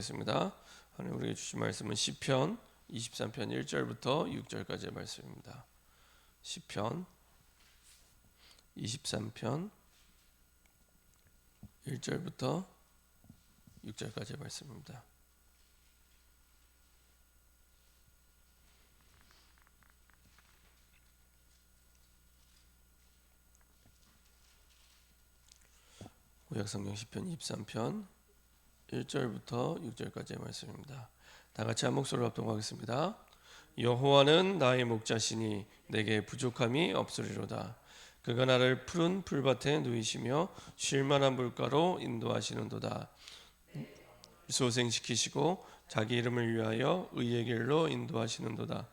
습니다. 하나님 우리에게 주신 말씀은 시편 23편 1절부터 6절까지의 말씀입니다. 시편 23편 1절부터 6절까지의 말씀입니다. 구약성경 시편 23편 1절부터 6절까지의 말씀입니다. 다 같이 한 목소리로 합독하겠습니다. 여호와는 나의 목자시니 내게 부족함이 없으리로다. 그가 나를 푸른 풀밭에 누이시며 쉴 만한 물가로 인도하시는도다. 소생시키시고 자기 이름을 위하여 의의 길로 인도하시는도다.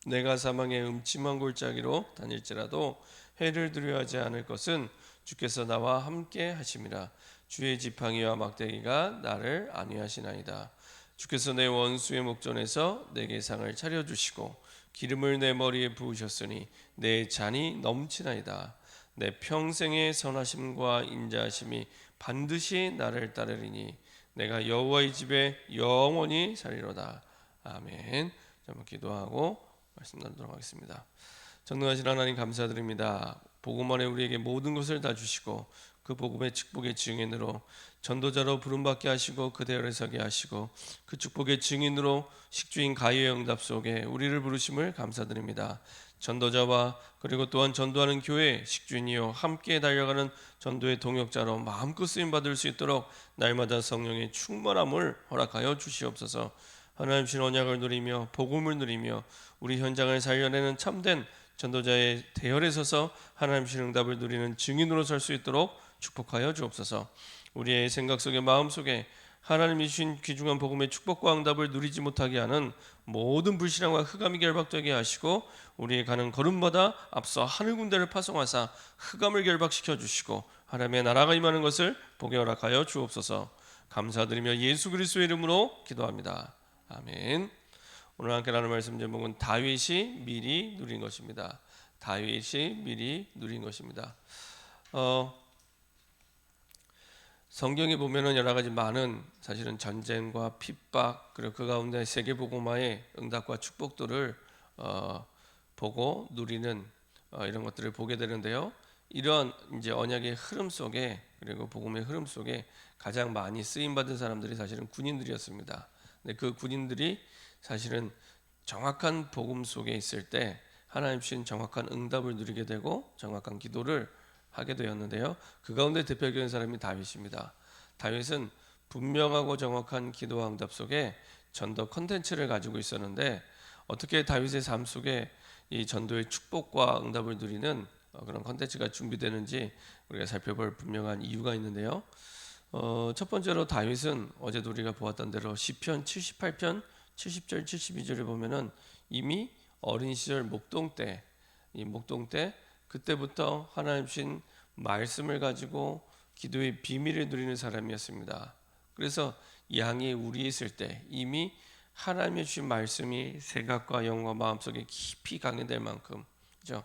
내가 사망의 음침한 골짜기로 다닐지라도 해를 두려워하지 않을 것은 주께서 나와 함께 하심이라. 주의 지팡이와 막대기가 나를 안위하시나이다. 주께서 내 원수의 목전에서 내게 상을 차려주시고 기름을 내 머리에 부으셨으니 내 잔이 넘치나이다. 내 평생의 선하심과 인자하심이 반드시 나를 따르리니 내가 여호와의 집에 영원히 살리로다. 아멘. 한번 기도하고 말씀 나누도록 하겠습니다. 전능하신 하나님 감사드립니다. 복음 안에 우리에게 모든 것을 다 주시고 그 복음의 축복의 증인으로 전도자로 부름받게 하시고 그 대열에 서게 하시고 그 축복의 증인으로 식주인 가요의 응답 속에 우리를 부르심을 감사드립니다. 전도자와 그리고 또한 전도하는 교회 식주인이요 함께 달려가는 전도의 동역자로 마음껏 쓰임받을 수 있도록 날마다 성령의 충만함을 허락하여 주시옵소서. 하나님 신 언약을 누리며 복음을 누리며 우리 현장을 살려내는 참된 전도자의 대열에 서서 하나님 신 응답을 누리는 증인으로 설 수 있도록 축복하여 주옵소서. 우리의 생각 속에 마음 속에 하나님이 주신 귀중한 복음의 축복과 응답을 누리지 못하게 하는 모든 불신앙과 흑암이 결박되게 하시고 우리의 가는 걸음마다 앞서 하늘 군대를 파송하사 흑암을 결박시켜 주시고 하나님의 나라가 임하는 것을 보게 허락하여 주옵소서. 감사드리며 예수 그리스도의 이름으로 기도합니다. 아멘. 오늘 함께 나눌 말씀 제목은 다윗이 미리 누린 것입니다. 다윗이 미리 누린 것입니다. 성경에 보면은 여러 가지 많은 사실은 전쟁과 핍박 그리고 그 가운데 세계복음화의 응답과 축복들을 보고 누리는 이런 것들을 보게 되는데요. 이런 이제 언약의 흐름 속에 그리고 복음의 흐름 속에 가장 많이 쓰임 받은 사람들이 사실은 군인들이었습니다. 근데 그 군인들이 사실은 정확한 복음 속에 있을 때 하나님 주신 정확한 응답을 누리게 되고 정확한 기도를 하게 되었는데요. 그 가운데 대표적인 사람이 다윗입니다. 다윗은 분명하고 정확한 기도와 응답 속에 전도 컨텐츠를 가지고 있었는데 어떻게 다윗의 삶 속에 이 전도의 축복과 응답을 누리는 그런 컨텐츠가 준비되는지 우리가 살펴볼 분명한 이유가 있는데요. 첫 번째로 다윗은 어제도 우리가 보았던 대로 시편 78편 70절 72절을 보면은 이미 어린 시절 목동 때 그때부터 하나님 주신 말씀을 가지고 기도의 비밀을 누리는 사람이었습니다. 그래서 양이 우리에 있을 때 이미 하나님의 주신 말씀이 생각과 영과 마음속에 깊이 강해될 만큼 그죠?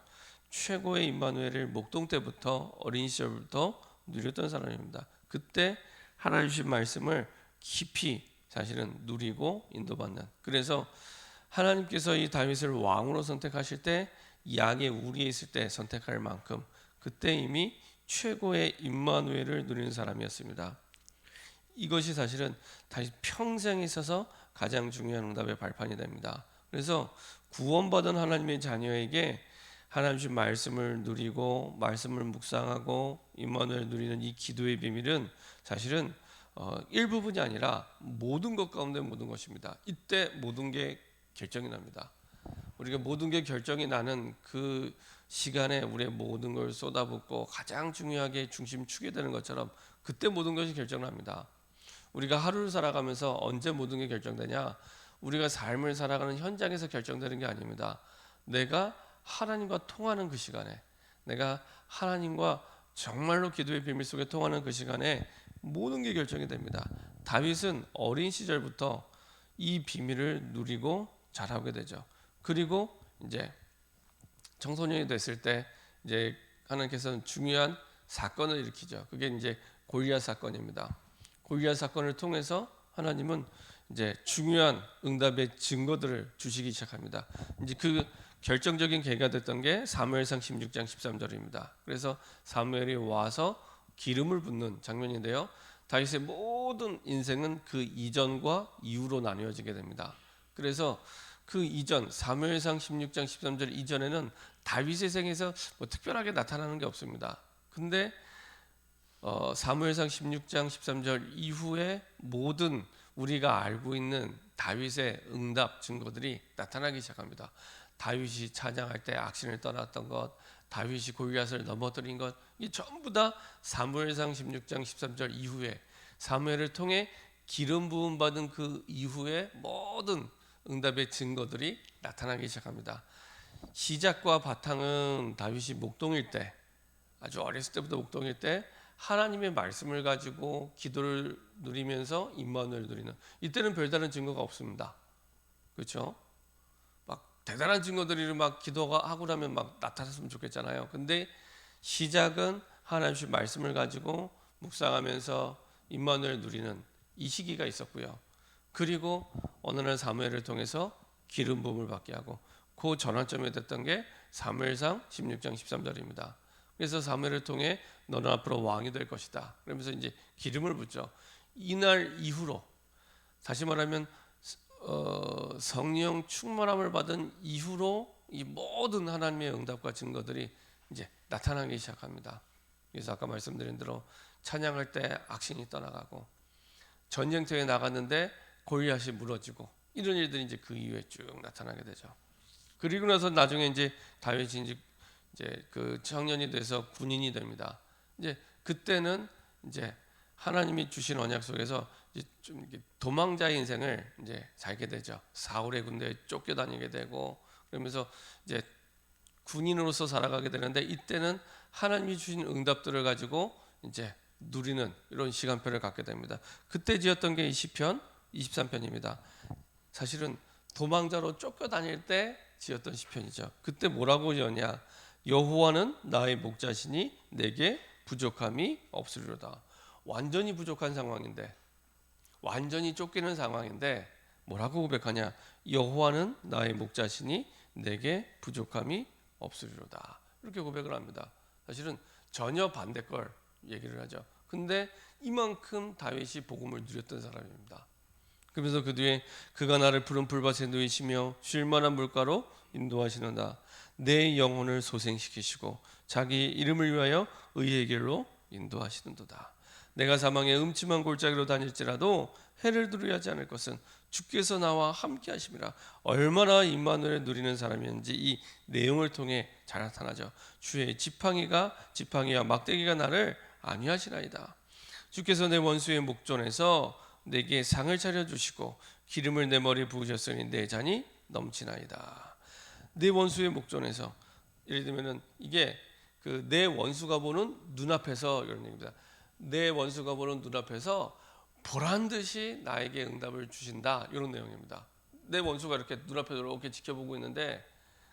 최고의 임마누엘을 목동 때부터 어린 시절부터 누렸던 사람입니다. 그때 하나님 주신 말씀을 깊이 사실은 누리고 인도받는. 그래서 하나님께서 이 다윗을 왕으로 선택하실 때 양의 우리에 있을 때 선택할 만큼 그때 이미 최고의 임마누엘을 누리는 사람이었습니다. 이것이 사실은 다시 평생에 있어서 가장 중요한 응답의 발판이 됩니다. 그래서 구원받은 하나님의 자녀에게 하나님 주신 말씀을 누리고 말씀을 묵상하고 임마누엘 누리는 이 기도의 비밀은 사실은 일부분이 아니라 모든 것 가운데 모든 것입니다. 이때 모든 게 결정이 납니다. 우리가 모든 게 결정이 나는 그 시간에 우리의 모든 걸 쏟아붓고 가장 중요하게 중심축이 되는 것처럼 그때 모든 것이 결정납니다. 우리가 하루를 살아가면서 언제 모든 게 결정되냐? 우리가 삶을 살아가는 현장에서 결정되는 게 아닙니다. 내가 하나님과 통하는 그 시간에, 내가 하나님과 정말로 기도의 비밀 속에 통하는 그 시간에 모든 게 결정이 됩니다. 다윗은 어린 시절부터 이 비밀을 누리고 자라게 되죠. 그리고 이제 청소년이 됐을 때 이제 하나님께서는 중요한 사건을 일으키죠. 그게 이제 골리앗 사건입니다. 골리앗 사건을 통해서 하나님은 이제 중요한 응답의 증거들을 주시기 시작합니다. 이제 그 결정적인 계기가 됐던 게 사무엘상 16장 13절입니다. 그래서 사무엘이 와서 기름을 붓는 장면인데요. 다윗의 모든 인생은 그 이전과 이후로 나뉘어지게 됩니다. 그래서 그 이전 사무엘상 16장 13절 이전에는 다윗의 생에서 뭐 특별하게 나타나는 게 없습니다. 근데 사무엘상 16장 13절 이후에 모든 우리가 알고 있는 다윗의 응답 증거들이 나타나기 시작합니다. 다윗이 찬양할 때 악신을 떠났던 것, 다윗이 골리앗을 넘어뜨린 것, 이 전부 다 사무엘상 16장 13절 이후에 사무엘을 통해 기름 부음 받은 그 이후에 모든 응답의 증거들이 나타나기 시작합니다. 시작과 바탕은 다윗이 목동일 때, 아주 어렸을 때부터 목동일 때 하나님의 말씀을 가지고 기도를 누리면서 임마누엘을 누리는, 이때는 별다른 증거가 없습니다. 그렇죠? 막 대단한 증거들이 막 기도가 하고 나면 막 나타났으면 좋겠잖아요. 근데 시작은 하나님의 말씀을 가지고 묵상하면서 임마누엘을 누리는 이 시기가 있었고요. 그리고 어느 날 사무엘을 통해서 기름 부음을 받게 하고, 그 전환점이 됐던 게 사무엘상 16장 13절입니다. 그래서 사무엘을 통해 너는 앞으로 왕이 될 것이다. 그러면서 이제 기름을 붓죠. 이날 이후로, 다시 말하면 성령 충만함을 받은 이후로 이 모든 하나님의 응답과 증거들이 이제 나타나기 시작합니다. 그래서 아까 말씀드린 대로 찬양할 때 악신이 떠나가고, 전쟁터에 나갔는데 골리앗이 무너지고, 이런 일들이 이제 그 이후에 쭉 나타나게 되죠. 그리고 나서 나중에 이제 다윗이 이제 그 청년이 돼서 군인이 됩니다. 이제 그때는 이제 하나님이 주신 언약 속에서 이제 좀 이렇게 도망자의 인생을 이제 살게 되죠. 사울의 군대에 쫓겨다니게 되고, 그러면서 이제 군인으로서 살아가게 되는데, 이때는 하나님이 주신 응답들을 가지고 이제 누리는 이런 시간표를 갖게 됩니다. 그때 지었던 게 이 시편 23편입니다. 사실은 도망자로 쫓겨다닐 때 지었던 시편이죠. 그때 뭐라고 지었냐? 여호와는 나의 목자시니 내게 부족함이 없으리로다. 완전히 부족한 상황인데, 완전히 쫓기는 상황인데 뭐라고 고백하냐? 여호와는 나의 목자시니 내게 부족함이 없으리로다. 이렇게 고백을 합니다. 사실은 전혀 반대 걸 얘기를 하죠. 근데 이만큼 다윗이 복음을 누렸던 사람입니다. 그러면서 그 뒤에 그가 나를 푸른 풀밭에 누이시며 쉴 만한 물가로 인도하시는다. 내 영혼을 소생시키시고 자기 이름을 위하여 의의 길로 인도하시는도다. 내가 사망의 음침한 골짜기로 다닐지라도 해를 두려워하지 않을 것은 주께서 나와 함께 하심이라. 얼마나 임마누엘을 누리는 사람이었는지 이 내용을 통해 잘 나타나죠. 주의 지팡이와 막대기가 나를 안위하시나이다. 주께서 내 원수의 목전에서 내게 상을 차려주시고 기름을 내 머리에 부으셨으니 내 잔이 넘치나이다. 내 원수의 목전에서, 예를 들면은 이게 그 내 원수가 보는 눈앞에서, 이런 얘기입니다. 내 원수가 보는 눈앞에서 보란 듯이 나에게 응답을 주신다, 이런 내용입니다. 내 원수가 이렇게 눈앞에 이렇게 지켜보고 있는데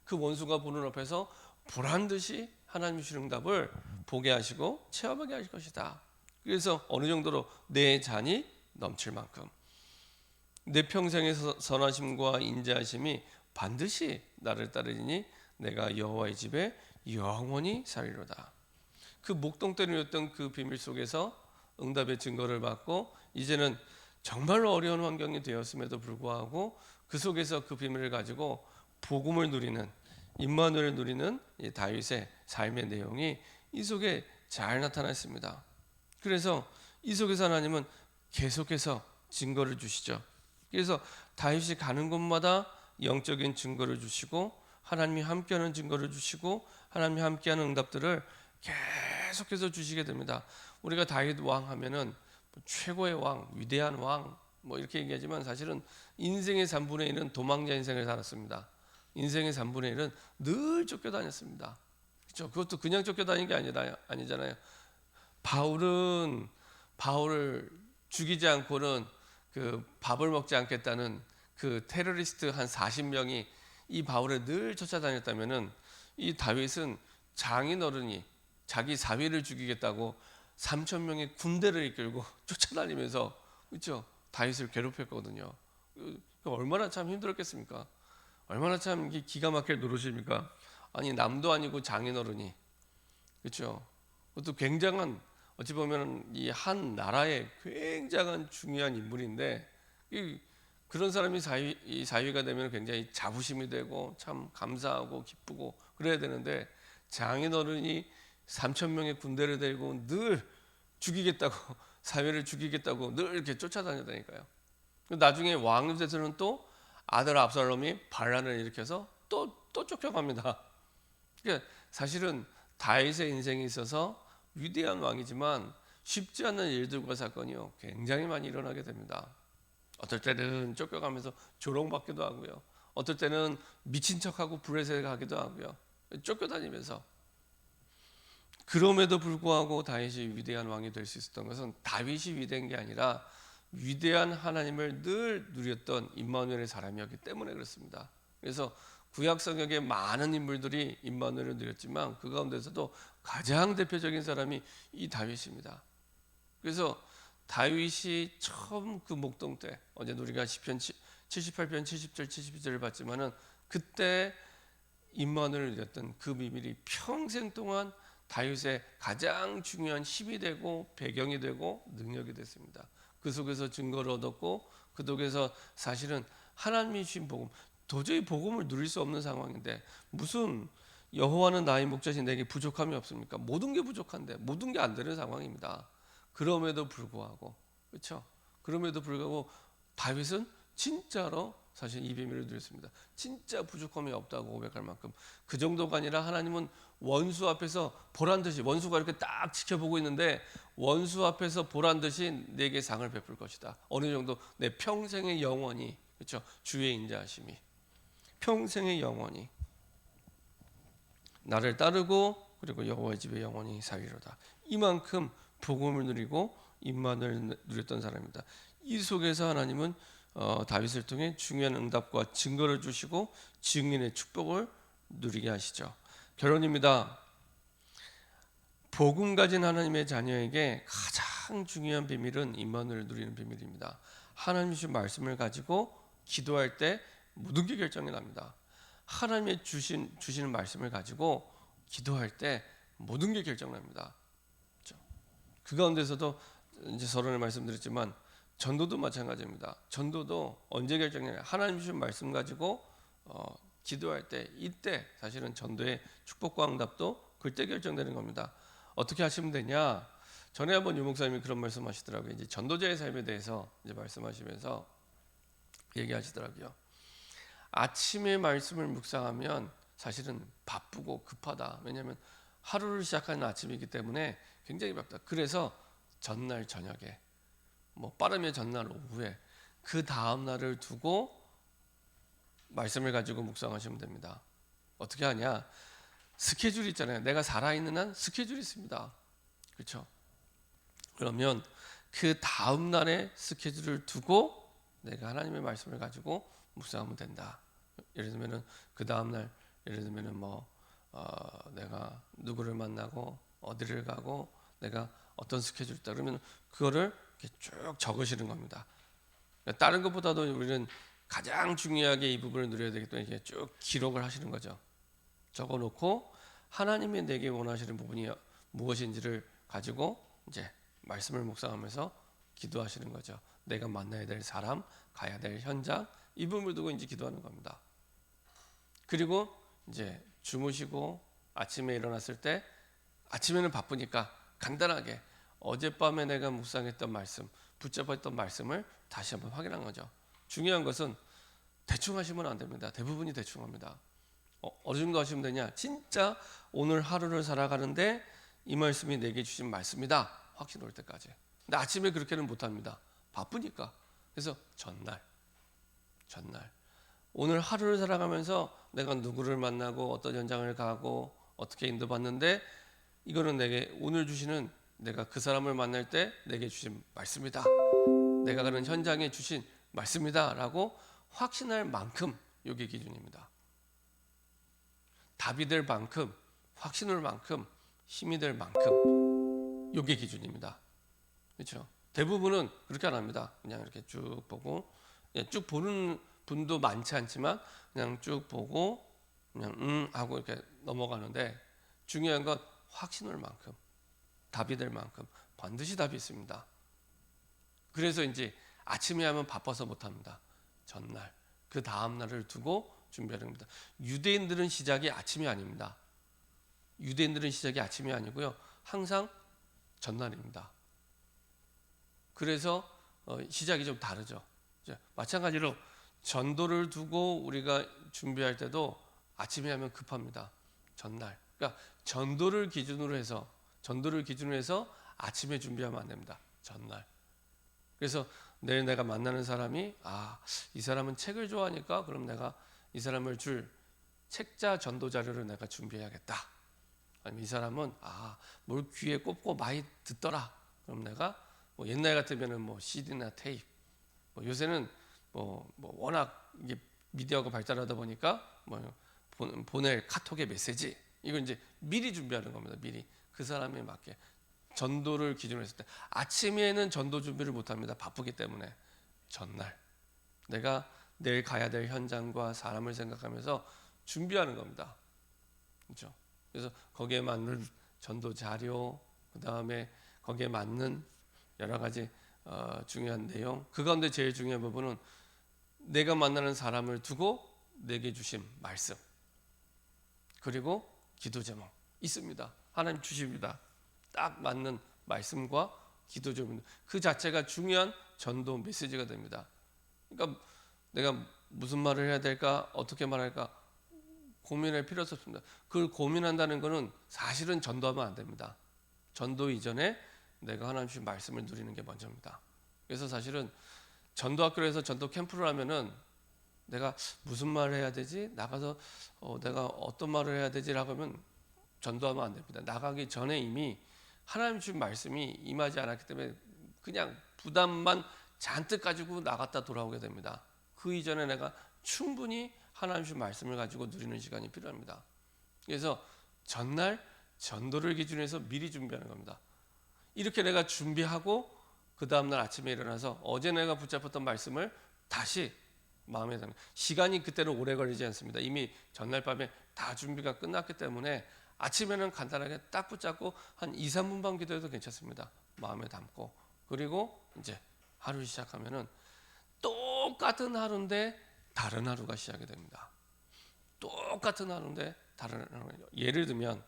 그 원수가 보는 앞에서 보란 듯이 하나님이 주신 응답을 보게 하시고 체험하게 하실 것이다. 그래서 어느 정도로 내 잔이 넘칠 만큼 내 평생의 선하심과 인자하심이 반드시 나를 따르리니 내가 여호와의 집에 영원히 살리로다. 그 목동 때 누렸던 그 비밀 속에서 응답의 증거를 받고, 이제는 정말로 어려운 환경이 되었음에도 불구하고 그 속에서 그 비밀을 가지고 복음을 누리는, 임마누엘을 누리는 이 다윗의 삶의 내용이 이 속에 잘 나타나 있습니다. 그래서 이 속에서 하나님은 계속해서 증거를 주시죠. 그래서 다윗이 가는 곳마다 영적인 증거를 주시고, 하나님이 함께하는 증거를 주시고, 하나님이 함께하는 응답들을 계속해서 주시게 됩니다. 우리가 다윗 왕 하면은 최고의 왕, 위대한 왕 뭐 이렇게 얘기하지만 사실은 인생의 3분의 1은 도망자 인생을 살았습니다. 인생의 3분의 1은 늘 쫓겨다녔습니다. 그렇죠? 그것도 그냥 쫓겨다닌 게 아니잖아요. 바울을 죽이지 않고는 그 밥을 먹지 않겠다는 그 테러리스트 한 40명이 이 바울을 늘 쫓아다녔다면은, 이 다윗은 장인어른이 자기 사위를 죽이겠다고 3,000명의 군대를 이끌고 쫓아다니면서, 그렇죠? 다윗을 괴롭혔거든요. 얼마나 참 힘들었겠습니까? 얼마나 참 기가 막힐 노릇입니까? 아니 남도 아니고 장인어른이, 그렇죠? 그것도 굉장한, 어찌 보면 이 한 나라의 굉장한 중요한 인물인데, 그런 사람이 이 사위가 되면 굉장히 자부심이 되고 참 감사하고 기쁘고 그래야 되는데, 장인어른이 3천 명의 군대를 데리고 늘 죽이겠다고 사위를 죽이겠다고 늘 이렇게 쫓아다녔다니까요. 나중에 왕이 돼서는 또 아들 압살롬이 반란을 일으켜서 또 쫓겨갑니다. 그러니까 사실은 다윗의 인생에 있어서 위대한 왕이지만 쉽지 않은 일들과 사건이요 굉장히 많이 일어나게 됩니다. 어떨 때는 쫓겨가면서 조롱받기도 하고요. 어떨 때는 미친 척하고 불의세하기도 하고요. 쫓겨다니면서. 그럼에도 불구하고 다윗이 위대한 왕이 될 수 있었던 것은 다윗이 위대한 게 아니라 위대한 하나님을 늘 누렸던 임마누엘의 사람이었기 때문에 그렇습니다. 그래서 구약 성경에 많은 인물들이 임마누엘을 누렸지만 그 가운데서도 가장 대표적인 사람이 이 다윗입니다. 그래서 다윗이 처음 그 목동 때, 어제 우리가 시편 78편 70절 72절을 봤지만은 그때 임마누엘을 누렸던 그 비밀이 평생 동안 다윗의 가장 중요한 힘이 되고 배경이 되고 능력이 됐습니다. 그 속에서 증거를 얻었고 그 속에서 사실은 하나님이 주신 복음, 도저히 복음을 누릴 수 없는 상황인데 무슨 여호와는 나의 목자신 내게 부족함이 없습니까? 모든 게 부족한데 모든 게 안 되는 상황입니다. 그럼에도 불구하고, 그렇죠? 그럼에도 불구하고 다윗은 진짜로 사실 이 비밀을 누렸습니다. 진짜 부족함이 없다고 고백할 만큼. 그 정도가 아니라 하나님은 원수 앞에서 보란 듯이, 원수가 이렇게 딱 지켜보고 있는데 원수 앞에서 보란 듯이 내게 상을 베풀 것이다. 어느 정도 내 평생의 영원히, 그렇죠? 주의 인자하심이 평생의 영원히 나를 따르고 그리고 여호와의 집에 영원히 사위로다. 이만큼 복음을 누리고 임만을 누렸던 사람입니다. 이 속에서 하나님은 다윗을 통해 중요한 응답과 증거를 주시고 증인의 축복을 누리게 하시죠. 결론입니다. 복음 가진 하나님의 자녀에게 가장 중요한 비밀은 임만을 누리는 비밀입니다. 하나님 주신 말씀을 가지고 기도할 때 모든 게 결정이 납니다. 하나님의 주시는 말씀을 가지고 기도할 때 모든 게 결정납니다. 그렇죠? 그 가운데서도 이제 서론에 말씀드렸지만 전도도 마찬가지입니다. 전도도 언제 결정나요? 하나님 주신 말씀 가지고 기도할 때, 이때 사실은 전도의 축복과 응답도 그때 결정되는 겁니다. 어떻게 하시면 되냐? 전에 한번 유 목사님이 그런 말씀하시더라고요. 이제 전도자의 삶에 대해서 이제 말씀하시면서 얘기하시더라고요. 아침에 말씀을 묵상하면 사실은 바쁘고 급하다. 왜냐하면 하루를 시작하는 아침이기 때문에 굉장히 바쁘다. 그래서 전날 저녁에, 빠르면 전날 오후에, 그 다음 날을 두고 말씀을 가지고 묵상하시면 됩니다. 어떻게 하냐? 스케줄이 있잖아요. 내가 살아있는 한 스케줄이 있습니다. 그렇죠? 그러면 그 다음 날의 스케줄을 두고 내가 하나님의 말씀을 가지고 묵상하면 된다. 예를 들면은 그 다음 날, 예를 들면은 내가 누구를 만나고 어디를 가고 내가 어떤 스케줄이 있다 그러면 그거를 이렇게 쭉 적으시는 겁니다. 다른 것보다도 우리는 가장 중요하게 이 부분을 누려야 되기 때문에 이렇게 쭉 기록을 하시는 거죠. 적어놓고 하나님이 내게 원하시는 부분이 무엇인지를 가지고 이제 말씀을 묵상하면서 기도하시는 거죠. 내가 만나야 될 사람, 가야 될 현장, 이 부분을 두고 이제 기도하는 겁니다. 그리고 이제 주무시고 아침에 일어났을 때, 아침에는 바쁘니까 간단하게 어젯밤에 내가 묵상했던 말씀, 붙잡았던 말씀을 다시 한번 확인한 거죠. 중요한 것은 대충 하시면 안 됩니다. 대부분이 대충 합니다. 어느 정도 하시면 되냐? 진짜 오늘 하루를 살아가는데 이 말씀이 내게 주신 말씀이다. 확신 올 때까지. 근데 아침에 그렇게는 못합니다. 바쁘니까. 그래서 전날 오늘 하루를 살아가면서 내가 누구를 만나고 어떤 현장을 가고 어떻게 인도받는데 이거는 내게 오늘 주시는, 내가 그 사람을 만날 때 내게 주신 말씀이다. 내가 가는 현장에 주신 말씀이다 라고 확신할 만큼 이게 기준입니다. 답이 될 만큼, 확신 올 만큼, 힘이 될 만큼 이게 기준입니다. 그렇죠? 대부분은 그렇게 안 합니다. 그냥 이렇게 쭉 보고, 쭉 보는 분도 많지 않지만 그냥 쭉 보고 그냥 하고 이렇게 넘어가는데, 중요한 건 확신할 만큼, 답이 될 만큼 반드시 답이 있습니다. 그래서 이제 아침에 하면 바빠서 못 합니다. 전날, 그 다음 날을 두고 준비하는 겁니다. 유대인들은 시작이 아침이 아닙니다. 유대인들은 시작이 아침이 아니고요, 항상 전날입니다. 그래서 시작이 좀 다르죠. 마찬가지로 전도를 두고 우리가 준비할 때도 아침에 하면 급합니다. 전날. 그러니까 전도를 기준으로 해서 아침에 준비하면 안 됩니다. 전날. 그래서 내일 내가 만나는 사람이 이 사람은 책을 좋아하니까 그럼 내가 이 사람을 줄 책자 전도 자료를 내가 준비해야겠다. 아니면 이 사람은 뭘 귀에 꼽고 많이 듣더라. 그럼 내가 뭐 옛날 같으면은 뭐 CD나 테이프, 요새는 워낙 이게 미디어가 발달하다 보니까 보낼 카톡의 메시지, 이걸 이제 미리 준비하는 겁니다. 미리 그 사람에 맞게 전도를 기준으로 했을 때 아침에는 전도 준비를 못 합니다. 바쁘기 때문에 전날 내가 내일 가야 될 현장과 사람을 생각하면서 준비하는 겁니다. 그렇죠? 그래서 거기에 맞는 전도 자료, 그 다음에 거기에 맞는 여러 가지 중요한 내용, 그 가운데 제일 중요한 부분은 내가 만나는 사람을 두고 내게 주신 말씀, 그리고 기도 제목 있습니다. 하나님 주십니다. 딱 맞는 말씀과 기도 제목, 그 자체가 중요한 전도 메시지가 됩니다. 그러니까 내가 무슨 말을 해야 될까, 어떻게 말할까 고민할 필요 없습니다. 그걸 고민한다는 것은 사실은 전도하면 안 됩니다. 전도 이전에 내가 하나님 주신 말씀을 누리는 게 먼저입니다. 그래서 사실은 전도학교에서 전도 캠프를 하면은 내가 무슨 말을 해야 되지? 나가서 내가 어떤 말을 해야 되지라고 하면 전도하면 안 됩니다. 나가기 전에 이미 하나님 주신 말씀이 임하지 않았기 때문에 그냥 부담만 잔뜩 가지고 나갔다 돌아오게 됩니다. 그 이전에 내가 충분히 하나님 주신 말씀을 가지고 누리는 시간이 필요합니다. 그래서 전날 전도를 기준으로 해서 미리 준비하는 겁니다. 이렇게 내가 준비하고 그 다음날 아침에 일어나서 어제 내가 붙잡았던 말씀을 다시 마음에 담는, 시간이 그때는 오래 걸리지 않습니다. 이미 전날 밤에 다 준비가 끝났기 때문에 아침에는 간단하게 딱 붙잡고 한 2, 3분만 기도해도 괜찮습니다. 마음에 담고, 그리고 이제 하루 시작하면은 똑같은 하루인데 다른 하루가 시작이 됩니다. 똑같은 하루인데 다른 하루. 예를 들면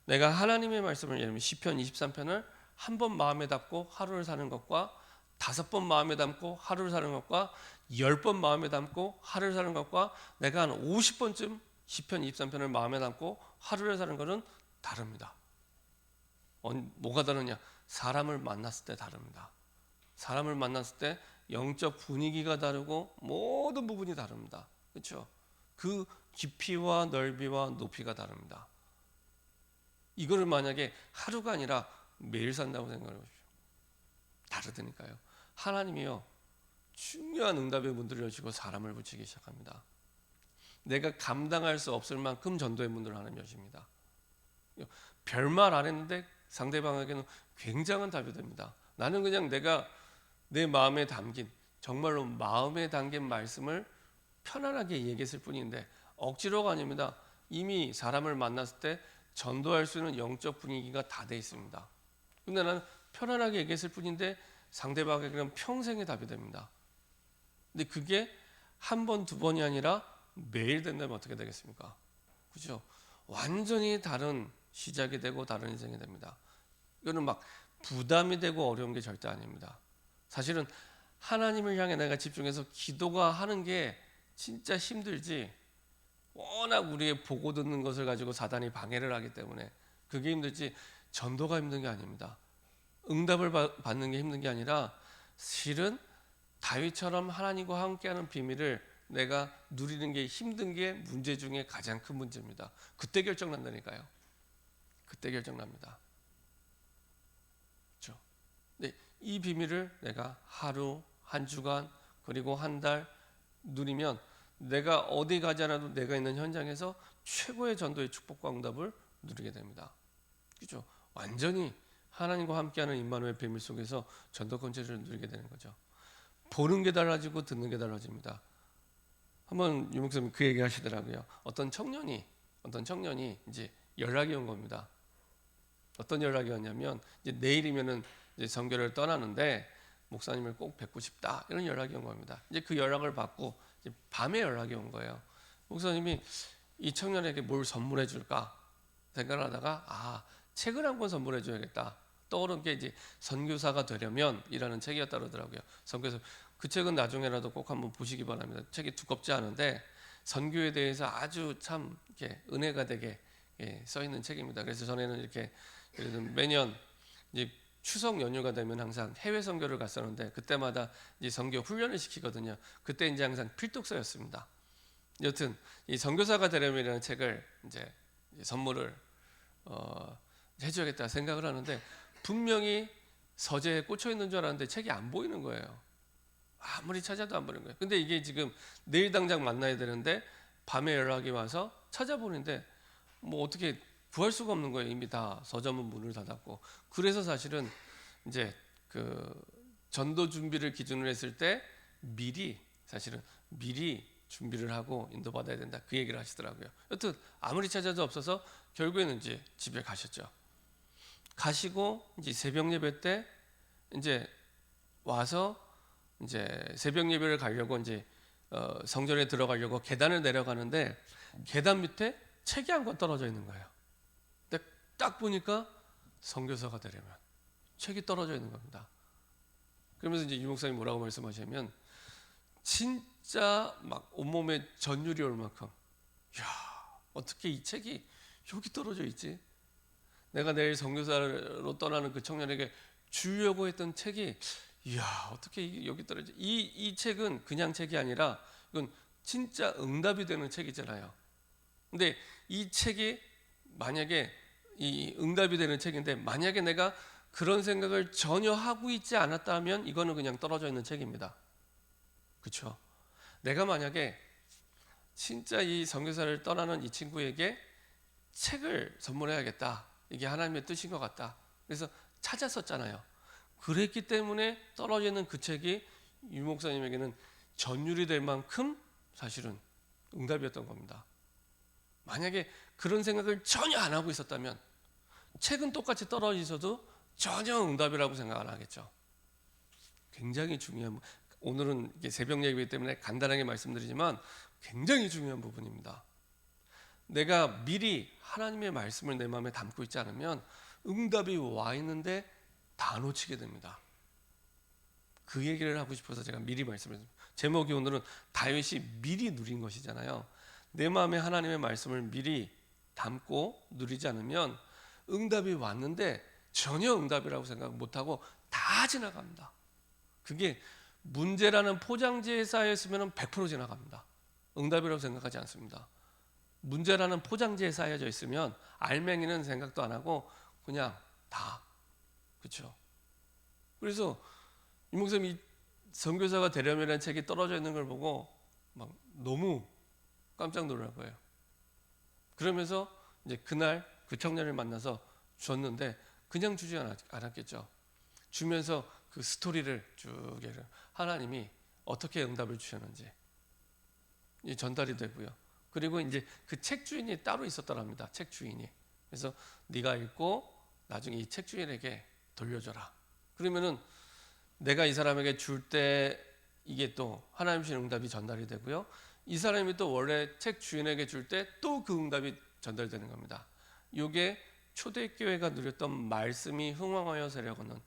내가 하나님의 말씀을, 예를 들면 시편 23편을 한 번 마음에 담고 하루를 사는 것과 5번 마음에 담고 하루를 사는 것과 10번 마음에 담고 하루를 사는 것과 내가 한 50번쯤 시편 23편을 마음에 담고 하루를 사는 것은 다릅니다. 뭐가 다르냐? 사람을 만났을 때 다릅니다. 사람을 만났을 때 영적 분위기가 다르고 모든 부분이 다릅니다. 그렇죠? 그 깊이와 넓이와 높이가 다릅니다. 이거를 만약에 하루가 아니라 매일 산다고 생각해 보십시오. 다르다니까요. 하나님이요, 중요한 응답의 문들을 여시고 사람을 붙이기 시작합니다. 내가 감당할 수 없을 만큼 전도의 문들을 하나님 여십니다. 별말 안 했는데 상대방에게는 굉장한 답이 됩니다. 나는 그냥 내가 내 마음에 담긴, 정말로 마음에 담긴 말씀을 편안하게 얘기했을 뿐인데 억지로가 아닙니다. 이미 사람을 만났을 때 전도할 수 있는 영적 분위기가 다 돼 있습니다. 근데 나는 편안하게 얘기했을 뿐인데 상대방에게는 평생의 답이 됩니다. 근데 그게 한 번, 두 번이 아니라 매일 된다면 어떻게 되겠습니까? 그죠? 완전히 다른 시작이 되고 다른 인생이 됩니다. 이거는 막 부담이 되고 어려운 게 절대 아닙니다. 사실은 하나님을 향해 내가 집중해서 기도가 하는 게 진짜 힘들지, 워낙 우리의 보고 듣는 것을 가지고 사단이 방해를 하기 때문에 그게 힘들지, 전도가 힘든 게 아닙니다. 응답을 받는 게 힘든 게 아니라 실은 다윗처럼 하나님과 함께하는 비밀을 내가 누리는 게 힘든 게 문제 중에 가장 큰 문제입니다. 그때 결정난다니까요. 그때 결정납니다. 그렇죠? 네, 이 비밀을 내가 하루, 한 주간, 그리고 한 달 누리면 내가 어디 가지 않아도 내가 있는 현장에서 최고의 전도의 축복과 응답을 누리게 됩니다. 그렇죠? 완전히 하나님과 함께하는 임마누엘 비밀 속에서 전도 컨텐츠를 누리게 되는 거죠. 보는 게 달라지고 듣는 게 달라집니다. 한번 유 목사님 그 얘기 하시더라고요. 어떤 청년이 이제 연락이 온 겁니다. 어떤 연락이 왔냐면 이제 내일이면은 이제 선교를 떠나는데 목사님을 꼭 뵙고 싶다 이런 연락이 온 겁니다. 이제 그 연락을 받고 이제 밤에 연락이 온 거예요. 목사님이 이 청년에게 뭘 선물해 줄까 생각을 하다가 책을 한 권 선물해 줘야겠다 떠오른 게 이제 선교사가 되려면 이라는 책이었다 그러더라고요. 선교사 그 책은 나중에라도 꼭 한번 보시기 바랍니다. 책이 두껍지 않은데 선교에 대해서 아주 참 이렇게 은혜가 되게 써 있는 책입니다. 그래서 전에는 이렇게 매년 이제 추석 연휴가 되면 항상 해외 선교를 갔었는데 그때마다 이제 선교 훈련을 시키거든요. 그때 이제 항상 필독서였습니다. 여튼 이 선교사가 되려면이라는 책을 이제 선물을 해줘야겠다 생각을 하는데 분명히 서재에 꽂혀 있는 줄 알았는데 책이 안 보이는 거예요. 아무리 찾아도 안 보이는 거예요. 근데 이게 지금 내일 당장 만나야 되는데 밤에 연락이 와서 찾아보는데 뭐 어떻게 구할 수가 없는 거예요. 이미 다 서점은 문을 닫았고. 그래서 사실은 이제 그 전도 준비를 기준으로 했을 때 미리 준비를 하고 인도받아야 된다. 그 얘기를 하시더라고요. 여튼 아무리 찾아도 없어서 결국에는 이제 집에 가셨죠. 가시고 이제 새벽 예배 때 이제 와서 이제 새벽 예배를 가려고 이제 성전에 들어가려고 계단을 내려가는데 계단 밑에 책이 한 권 떨어져 있는 거예요. 근데 딱 보니까 선교사가 되려면 책이 떨어져 있는 겁니다. 그러면서 이제 유 목사님 뭐라고 말씀하시냐면 진짜 막 온몸에 전율이 올 만큼 야 어떻게 이 책이 여기 떨어져 있지? 내가 내일 선교사로 떠나는 그 청년에게 주려고 했던 책이 이야 어떻게 여기 떨어져? 이 책은 그냥 책이 아니라 이건 진짜 응답이 되는 책이잖아요. 근데 이 책이 만약에 이 응답이 되는 책인데 만약에 내가 그런 생각을 전혀 하고 있지 않았다면 이거는 그냥 떨어져 있는 책입니다. 그렇죠? 내가 만약에 진짜 이 선교사를 떠나는 이 친구에게 책을 선물해야겠다. 이게 하나님의 뜻인 것 같다. 그래서 찾았었잖아요. 그랬기 때문에 떨어지는 그 책이 유 목사님에게는 전율이 될 만큼 사실은 응답이었던 겁니다. 만약에 그런 생각을 전혀 안 하고 있었다면 책은 똑같이 떨어지셔도 전혀 응답이라고 생각 안 하겠죠. 굉장히 중요한 오늘은 새벽 예배 때문에 간단하게 말씀드리지만 굉장히 중요한 부분입니다. 내가 미리 하나님의 말씀을 내 마음에 담고 있지 않으면 응답이 와 있는데 다 놓치게 됩니다. 그 얘기를 하고 싶어서 제가 미리 말씀드렸습니다. 제목이 오늘은 다윗이 미리 누린 것이잖아요. 내 마음에 하나님의 말씀을 미리 담고 누리지 않으면 응답이 왔는데 전혀 응답이라고 생각 못하고 다 지나갑니다. 그게 문제라는 포장지에 쌓여있으면 100% 지나갑니다. 응답이라고 생각하지 않습니다. 문제라는 포장지에 쌓여져 있으면 알맹이는 생각도 안 하고 그냥 다 그렇죠. 그래서 이 목사님이 선교사가 되려면이라는 책이 떨어져 있는 걸 보고 막 너무 깜짝 놀랄 거예요. 그러면서 이제 그날 그 청년을 만나서 줬는데 그냥 주지 않았겠죠. 주면서 그 스토리를 쭉 하나님이 어떻게 응답을 주셨는지 전달이 되고요. 그리고 이제 그 책 주인이 따로 있었더랍니다. 책 주인이. 그래서 네가 읽고 나중에 이 책 주인에게 돌려줘라. 그러면은 내가 이 사람에게 줄 때 이게 또 하나님 주신 응답이 전달이 되고요. 이 사람이 또 원래 책 주인에게 줄 때 또 그 응답이 전달되는 겁니다. 이게 초대교회가 누렸던 말씀이 흥왕하여 세려거는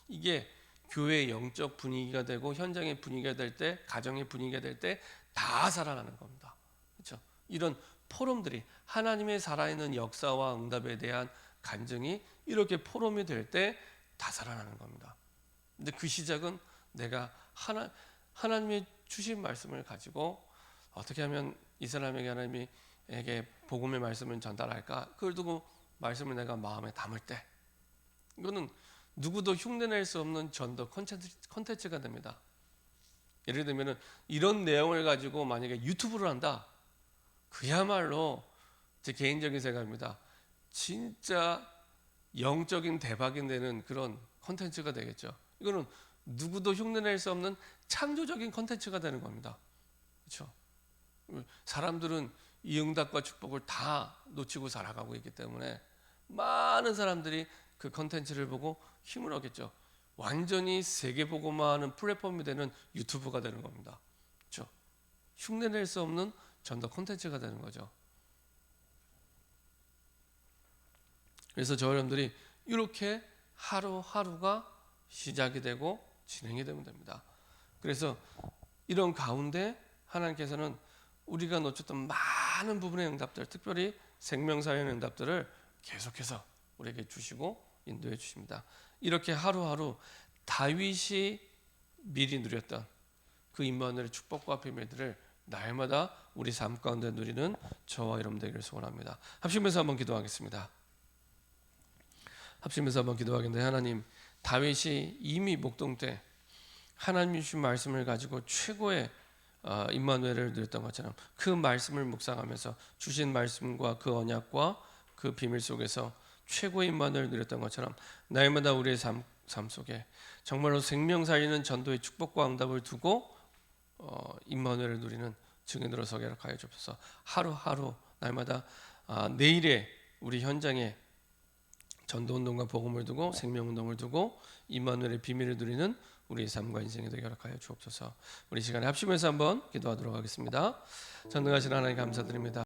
이게 교회의 영적 분위기가 되고 현장의 분위기가 될 때 가정의 분위기가 될 때 다 살아나는 겁니다. 그렇죠? 이런 포럼들이 하나님의 살아있는 역사와 응답에 대한 간증이 이렇게 포럼이 될 때 다 살아나는 겁니다. 근데 그 시작은 내가 하나님의 주신 말씀을 가지고 어떻게 하면 이 사람에게 하나님에게 복음의 말씀을 전달할까? 그걸 두고 말씀을 내가 마음에 담을 때 이거는 누구도 흉내낼 수 없는 전도 콘텐츠가 됩니다. 예를 들면 이런 내용을 가지고 만약에 유튜브를 한다. 그야말로 제 개인적인 생각입니다. 진짜 영적인 대박이 되는 그런 콘텐츠가 되겠죠. 이거는 누구도 흉내낼 수 없는 창조적인 콘텐츠가 되는 겁니다. 그렇죠? 사람들은 이 응답과 축복을 다 놓치고 살아가고 있기 때문에 많은 사람들이 그 콘텐츠를 보고 힘을 얻겠죠. 완전히 세계보고만 플랫폼이 되는 유튜브가 되는 겁니다. 그렇죠? 흉내낼 수 없는 전도 콘텐츠가 되는 거죠. 그래서 저 여러분들이 이렇게 하루하루가 시작이 되고 진행이 되면 됩니다. 그래서 이런 가운데 하나님께서는 우리가 놓쳤던 많은 부분의 응답들, 특별히 생명사의 응답들을 계속해서 우리에게 주시고 인도해 주십니다. 이렇게 하루하루 다윗이 미리 누렸던 그 임마누엘의 축복과 비밀들을 날마다 우리 삶 가운데 누리는 저와 여러분 되기를 소원합니다. 합심해서 한번 기도하겠습니다. 합심해서 한번 기도하겠는데, 하나님, 다윗이 이미 목동 때 하나님 주신 말씀을 가지고 최고의 임마누엘을 누렸던 것처럼 그 말씀을 묵상하면서 주신 말씀과 그 언약과 그 비밀 속에서 최고의 임마누엘을 누렸던 것처럼 날마다 우리의 삶 속에 정말로 생명 살리는 전도의 축복과 응답을 두고 임마누엘을 누리는 증인으로 서게 하여 주옵소서. 하루하루 날마다 내일의 우리 현장에 전도운동과 복음을 두고 생명운동을 두고 임마누엘의 비밀을 누리는 우리의 삶과 인생에 되게 허락하여 주옵소서. 우리 시간에 합심해서 한번 기도하도록 하겠습니다. 전능하신 하나님 감사드립니다.